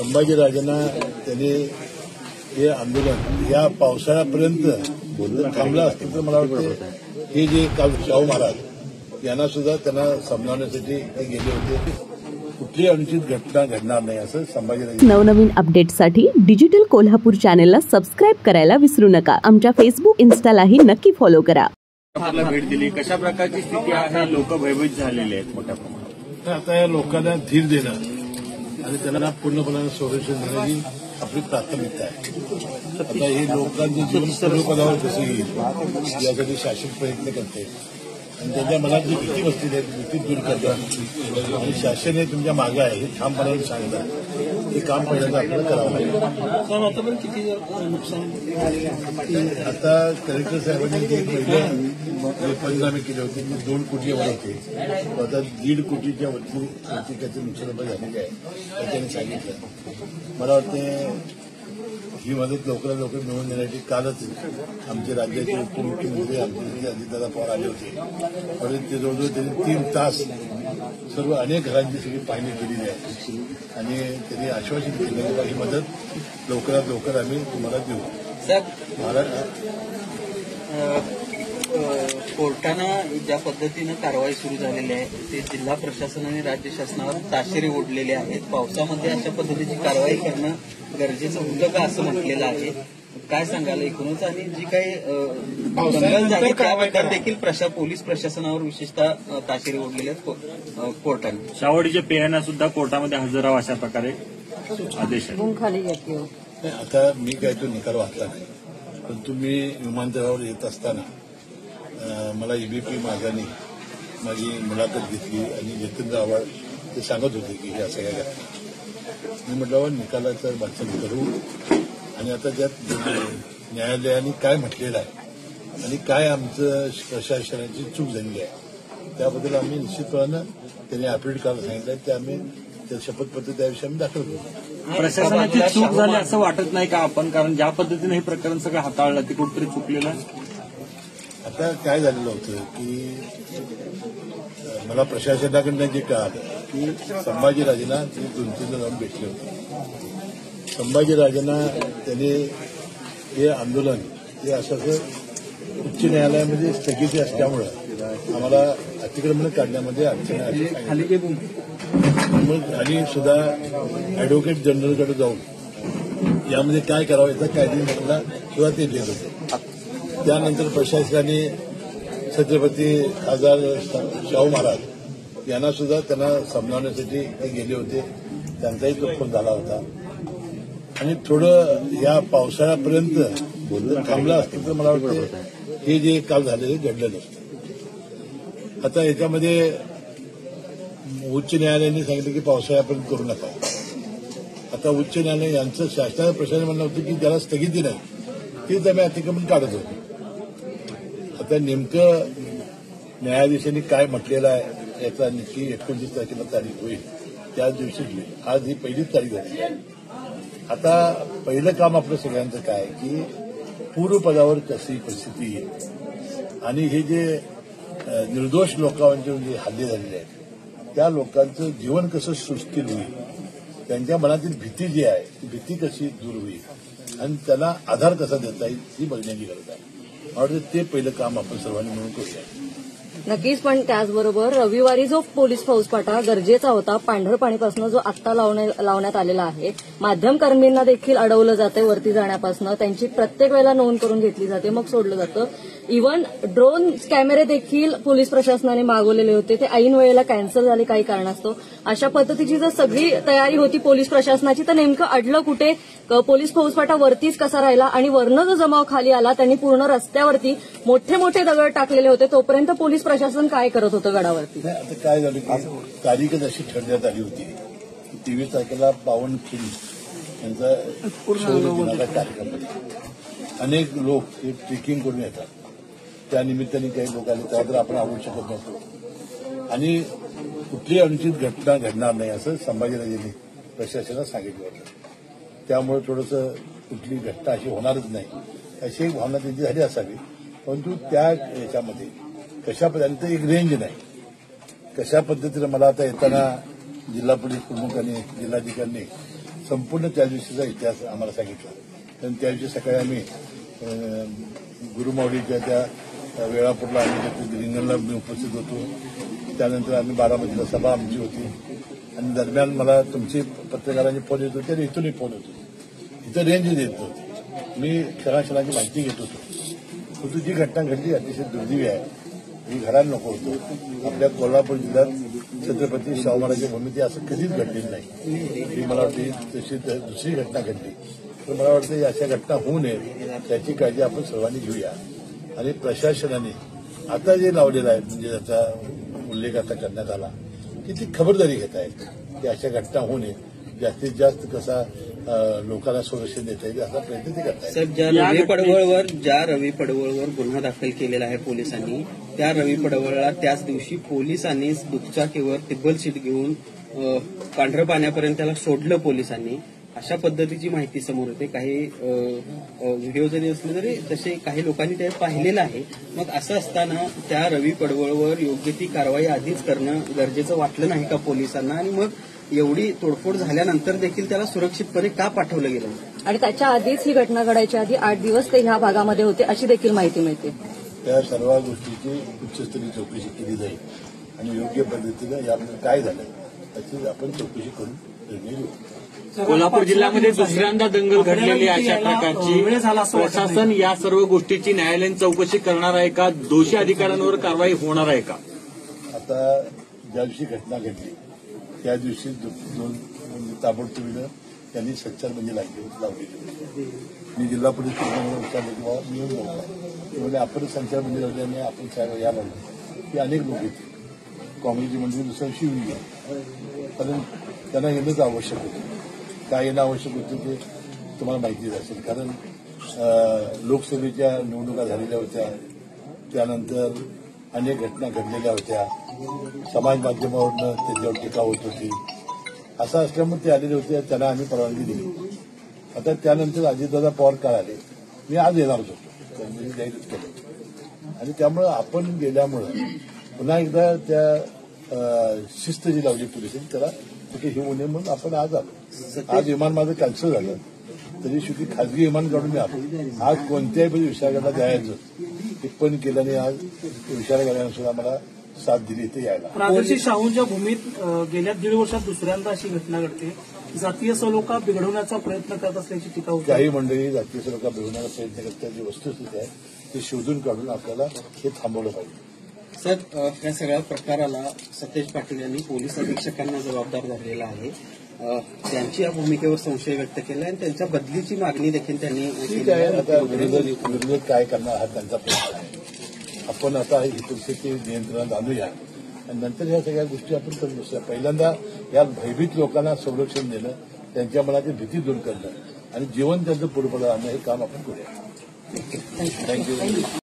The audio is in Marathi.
संभाजीराजांना त्यांनी हे आंदोलन या पावसाळ्यापर्यंत थांबलं असतं तर मला वाटतं हे जे काल शाहू महाराज यांना सुद्धा त्यांना समजावण्यासाठी ते गेले होते. कुठलीही अनुचित घटना घडणार नाही असं संभाजीराजे. नवनवीन अपडेट्ससाठी डिजिटल कोल्हापूर चॅनेलला सबस्क्राईब करायला विसरू नका. आमच्या फेसबुक इन्स्टालाही नक्की फॉलो करा. आपल्याला भेट दिली, कशा प्रकारची स्थिती आहे, लोक भयभीत झालेले आहेत मोठ्या प्रमाणात. आता या लोकांना धीर देणं आणि त्यांना पूर्णपणे संरक्षण देण्याची आपली प्राथमिकता आहे. आता हे लोकांचं जीवन पूर्वपदावर कसं येईल यासाठी शासन प्रयत्न करते आणि त्यांच्या मनात जी भीती बसलेली आहे ती भीती दूर करतात आणि शासन हे तुमच्या मागे आहे हे ठामपणाने सांगतात. हे काम पहिल्यांदा आपल्याला करावं लागेल. आता कलेक्टर साहेबांनी जे पहिले पंचनामे केले होते ते 2 कोटीवर होते, आता 1.5 कोटीच्या वरती त्याचं नुकसान झालेलं आहे असं त्यांनी सांगितलं. मला वाटते ही मदत लवकरात लवकर मिळवून देण्यासाठी कालच आमचे राज्याचे उपमुख्यमंत्री आमचे अजितदादा पवार आले होते. परंतु ते जवळजवळ त्यांनी 3 तास सर्व अनेक घरांची सगळी पाहणी केलेली आहे आणि त्यांनी आश्वासन दिले की ही मदत लवकरात लवकर आम्ही तुम्हाला देऊ. कोर्टानं ज्या पद्धतीनं कारवाई सुरू झालेली आहे ते जिल्हा प्रशासन आणि राज्य शासनावर ताशेरे ओढलेले आहेत. पावसामध्ये अशा पद्धतीची कारवाई करणं गरजेचं होतं का असं म्हटलेलं आहे. काय सांगाल एकूणच, आणि जी काही दंगल झाली त्याबद्दल देखील पोलीस प्रशासनावर विशेषतः ताशेरे ओढलेले आहेत कोर्टाने. शावडीच्या पेयांना सुद्धा कोर्टामध्ये हजर राहावं अशा प्रकारे आदेश आहे. आता मी काय तो निकाल वाचला नाही, पण तुम्ही विमानतळावर येत असताना मला ईबीपी माझ्याने माझी मुलाखत घेतली आणि जितेंद्र आव्हाड ते सांगत होते की हे असं काय घटना. मी म्हटलं निकालाचं वाचन करू आणि आता त्यात न्यायालयाने काय म्हटलेलं आहे आणि काय आमचं प्रशासनाची चूक झालेली आहे त्याबद्दल आम्ही निश्चितपणानं त्यांनी ॲफिडेव्हिट करायला सांगितलं ते आम्ही त्या शपथपत्र त्याविषयी आम्ही दाखल करू. प्रशासनाची चूक झाली असं वाटत नाही का आपण, कारण ज्या पद्धतीने हे प्रकरण सगळं हाताळलं ते कुठेतरी चुकलेलं आहे. आता काय झालेलं होतं की मला प्रशासनाकडनं जे कळालं की संभाजीराजांना ते 2-3 जाऊन भेटले होते. संभाजीराजांना त्यांनी हे आंदोलन हे असं उच्च न्यायालयामध्ये स्थगिती असल्यामुळं आम्हाला अतिक्रमण काढण्यामध्ये अडचण आली. मग आणि सुद्धा अॅडव्होकेट जनरलकडे जाऊन यामध्ये काय करावं याचा कायदेमंत्र्यांना सुद्धा ते देत होते. त्यानंतर प्रशासनाने छत्रपती खासदार शाहू महाराज यांना सुद्धा त्यांना समजावण्यासाठी ते गेले होते. त्यांचाही तो फोन झाला होता आणि थोडं या पावसाळ्यापर्यंत थांबलं असतं तर मला वाटतं हे जे काल झालेलं घडलं नसतं. आता याच्यामध्ये उच्च न्यायालयाने सांगितलं की पावसाळ्यापर्यंत करू नका. आता उच्च न्यायालय यांचं शासनाचं प्रशासन म्हणणं होतं की ज्याला स्थगिती नाही तीच आम्ही अतिक्रमण काढत होतो. आता नेमकं न्यायाधीशांनी काय म्हटलेलं आहे याचा नक्की 29 तारखेला तारीख होईल. त्याच दिवशी आज ही पहिलीच तारीख झाली. आता पहिलं काम आपलं सगळ्यांचं काय की पूर्वपदावर कशी परिस्थिती येईल आणि हे जे निर्दोष लोकांचे जे हल्ले झालेले आहेत त्या लोकांचं जीवन कसं सुस्थिर होईल, त्यांच्या मनातील भीती जी आहे ती भीती कशी दूर होईल आणि त्याला आधार कसा देता येईल ही बघण्याची गरज आहे. मला वाटतं ते पहिलं काम आपण सर्वांनी मिळून करूया. नक्कीच, पण त्याचबरोबर रविवारी जो पोलीस फौजफाटा गरजेचा होता पांढरपाणीपासून जो आत्ता लावण्यात आलेला आहे, माध्यमकर्मींना देखील अडवलं जाते वरती जाण्यापासून, त्यांची प्रत्येक वेळेला नोंद करून घेतली जाते मग सोडलं जातं. इव्हन ड्रोन कॅमेरे देखील पोलीस प्रशासनाने मागवलेले होते, ते ऐन वेळेला कॅन्सल झाले काही कारणास्तव. अशा पद्धतीची जर सगळी तयारी होती पोलीस प्रशासनाची तर नेमकं अडलं कुठे? पोलीस फौजफाटा वरतीच कसा राहिला आणि वरनं जो जमाव खाली आला त्यांनी पूर्ण रस्त्यावरती मोठे मोठे दगड टाकलेले होते. तोपर्यंत पोलीस प्रशासन काय करत होतं गडावरती? आता काय झालं की तारीखच अशी ठरण्यात आली होती 23 तारखेला पावनखिंड यांचा कार्यक्रम होता. अनेक लोक हे ट्रेकिंग करून येतात, त्या निमित्ताने काही लोक आले त्यावर आपण आवडू शकत नव्हतो आणि कुठलीही अनुचित घटना घडणार नाही असं संभाजीराजांनी प्रशासनाला सांगितलं होतं. त्यामुळे थोडंसं कुठली घटना अशी होणारच नाही अशी एक भावना त्यांची झाली असावी. परंतु त्या याच्यामध्ये कशा पद्धतीने एक रेंज नाही, कशा पद्धतीनं मला आता येताना जिल्हा पोलीस प्रमुखांनी जिल्हाधिकाऱ्यांनी संपूर्ण त्या दिवशीचा इतिहास आम्हाला सांगितला. कारण त्या दिवशी सकाळी आम्ही गुरुमावळीच्या त्या वेळापूरला आम्ही रिंगणला उपस्थित होतो. त्यानंतर आम्ही बारामतीला सभा आमची होती आणि दरम्यान मला तुमची पत्रकारांचे फोन येत होते आणि इथूनही फोन होतो. इथं रेंज देत होती. मी क्षणाक्षणाची माहिती घेत होतो. परंतु जी घटना घडली अतिशय दुर्दैवी आहे. ही घराला नको होतं. आपल्या कोल्हापूर जिल्ह्यात छत्रपती शाहू महाराज भूमी असं कधीच घडलेलं नाही. ही मला वाटते तशी दुसरी घटना घडली. तर मला वाटतं अशा घटना होऊ नये त्याची काळजी आपण सर्वांनी घेऊया. आणि प्रशासनाने आता जे लावलेलं आहे म्हणजे त्याचा उल्लेख आता करण्यात आला की ती खबरदारी घेत आहेत की अशा घटना होऊ नये. जास्तीत जास्त कसा लोकांना संरक्षण देता येईल असा प्रयत्न ते करतायत. साहेब, ज्या रवी पडवळवर गुन्हा दाखल केलेला आहे पोलिसांनी, त्या रवी पडवळला त्याच दिवशी पोलिसांनी दुचाकीवर टिब्बल सीट घेऊन पांढरं पाण्यापर्यंत त्याला सोडलं पोलिसांनी. अशा पद्धतीची माहिती समोर येते. काही व्हिडिओ जरी असले तरी तसे काही लोकांनी ते पाहिलेलं आहे. मग असं असताना त्या रवी पडवळवर योग्य ती कारवाई आधीच करणं गरजेचं वाटलं नाही का पोलिसांना? आणि मग एवढी तोडफोड झाल्यानंतर देखील त्याला सुरक्षितपणे का पाठवलं गेलं? आणि त्याच्या आधीच ही घटना घडायच्या आधी 8 दिवस ते ह्या भागामध्ये होते अशी देखील माहिती मिळते. त्या सर्व गोष्टीची उच्चस्तरीय चौकशी केली जाईल आणि योग्य पद्धतीनं यामध्ये काय झालं त्याची आपण चौकशी करून निर्णय घेऊ. कोल्हापूर जिल्ह्यामध्ये दुसऱ्यांदा दंगल घडलेली अशा प्रकारची प्रशासन या सर्व गोष्टीची न्यायालयीन चौकशी करणार आहे का? दोषी अधिकाऱ्यांवर कारवाई होणार आहे का? आता ज्या दिवशी घटना घडली त्या दिवशी दोन ताबडतोबीनं त्यांनी संचारबंदी लावली. मी जिल्हा पोलीस स्टेशनला विचारलं किंवा मिळून बोलतो म्हणजे आपण संचारबंदी लावल्याने आपण साहेब या लागलो की अनेक लोक येते काँग्रेसची मंडळी दुसऱ्या दिवशी येऊन गेली. कारण त्यांना येणंच आवश्यक होतं. काय येणं आवश्यक होतं ते तुम्हाला माहितीच असेल. कारण लोकसभेच्या निवडणुका झालेल्या होत्या. त्यानंतर अनेक घटना घडलेल्या होत्या. समाज माध्यमावरनं त्याच्यावर टीका होत होती. असं असल्यामुळे ते आलेले होते. त्यांना आम्ही परवानगी दिली. आता त्यानंतर अजितदादा पवार काळ आले. मी आज येणारच होतो. त्यांनी जाहीरच केलं आणि त्यामुळं आपण गेल्यामुळं पुन्हा एकदा त्या शिस्त जी लावली पोलिसांनी त्याला कुठे हे होऊ नये म्हणून आपण आज आलो. आज विमान माझं कॅन्सल झालं तरी शेवटी खाजगी विमान काढून मी आलो. आज कोणत्याही विशाळगडला जायचं ते पण केलं नाही. आज विशाळगडाने सुद्धा मला साथ दिली इथे यायला. राजर्षी शाहूंच्या भूमीत गेल्या 1.5 वर्षात दुसऱ्यांदा अशी घटना घडते. जातीय सलोखा बिघडवण्याचा प्रयत्न करत असल्याची टीका होती. काही मंडळी जातीय सलोखा बिघडवण्याचा प्रयत्न करतात. जी वस्तुस्थिती आहे ती शोधून काढून आपल्याला हे थांबवलं पाहिजे. साहेब, या सगळ्या प्रकाराला सतेज पाटील यांनी पोलीस अधीक्षकांना जबाबदार धरलेला आहे. त्यांची या भूमिकेवर संशय व्यक्त केला आणि त्यांच्या बदलीची मागणी देखील त्यांनी केली आहे. आता विरोधक काय करणार हा त्यांचा प्रश्न आहे. आपण आता ही परिस्थिती नियंत्रणात आणूया आणि नंतर ह्या सगळ्या गोष्टी आपण करत बसूया. पहिल्यांदा या भयभीत लोकांना संरक्षण देणं, त्यांच्या मनातील भीती दूर करणं आणि जीवन त्यांचं पूर्वपदाला आणणं हे काम आपण करूया. थँक्यू.